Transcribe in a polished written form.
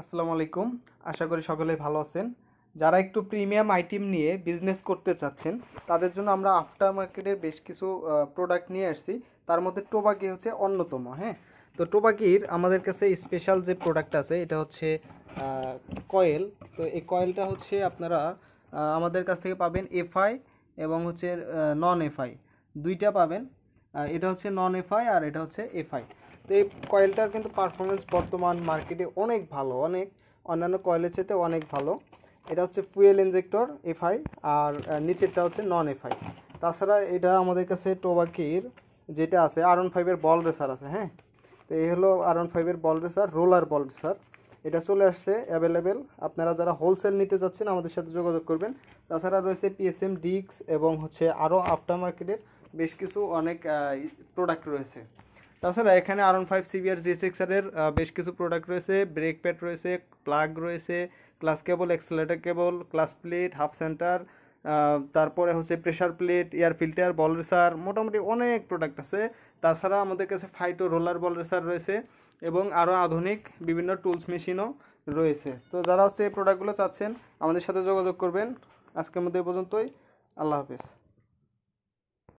আসসালামু আলাইকুম। আশা করি সকলেই ভালো আছেন। যারা একটু প্রিমিয়াম আইটেম নিয়ে বিজনেস করতে চাচ্ছেন তাদের জন্য আমরা আফটার মার্কেটের বেশ কিছু প্রোডাক্ট নিয়ে আসছি। তার মধ্যে টোবাকি হচ্ছে অন্যতম। হ্যাঁ, তো টোবাকির আমাদের কাছে স্পেশাল যে প্রোডাক্ট আছে এটা হচ্ছে কয়েল। তো এই কয়েলটা হচ্ছে আপনারা আমাদের কাছ থেকে পাবেন এফআই এবং হচ্ছে নন এফআই দুইটা পাবেন। এটা হচ্ছে নন এফআই আর এটা হচ্ছে এফআই। তো এই কয়েলটার কিন্তু পারফরমেন্স বর্তমান মার্কেটে অনেক ভালো, অনেক অন্যান্য কয়েলের চেয়ে অনেক ভালো। এটা হচ্ছে ফুয়েল ইনজেক্টর এফআই আর নিচেরটা হচ্ছে নন এফআই। তাছাড়া এটা আমাদের কাছে টোবাকির যেটা আছে R15-এর বল রেসার আছে। হ্যাঁ, তো এই হলো R15-এর ball racer, roller ball racer. এটা চলে আসছে অ্যাভেলেবেল। আপনারা যারা হোলসেল নিতে যাচ্ছেন আমাদের সাথে যোগাযোগ করবেন। তাছাড়া রয়েছে পিএসএম ডিক্স এবং হচ্ছে আরও আফটার মার্কেটের বেশ কিছু অনেক প্রোডাক্ট রয়েছে। তাছাড়া এখানে R15 সিভিআর G6-এর বেশ কিছু প্রোডাক্ট রয়েছে, ব্রেক প্যাড রয়েছে, প্লাগ রয়েছে, ক্লাস কেবল, এক্সেলেটর কেবল, ক্লাস প্লেট, হাফ সেন্টার, তারপরে হচ্ছে প্রেসার প্লেট, এয়ার ফিল্টার, বল রেসার, মোটামুটি অনেক প্রোডাক্ট আছে। তাছাড়া আমাদের কাছে ফাইটো রোলার বল রেসার রয়েছে এবং আরও আধুনিক বিভিন্ন টুলস মেশিনও রয়েছে। তো যারা হচ্ছে এই প্রোডাক্টগুলো চাচ্ছেন আমাদের সাথে যোগাযোগ করবেন। আজকের মধ্যে এই পর্যন্তই। আল্লাহ হাফেজ।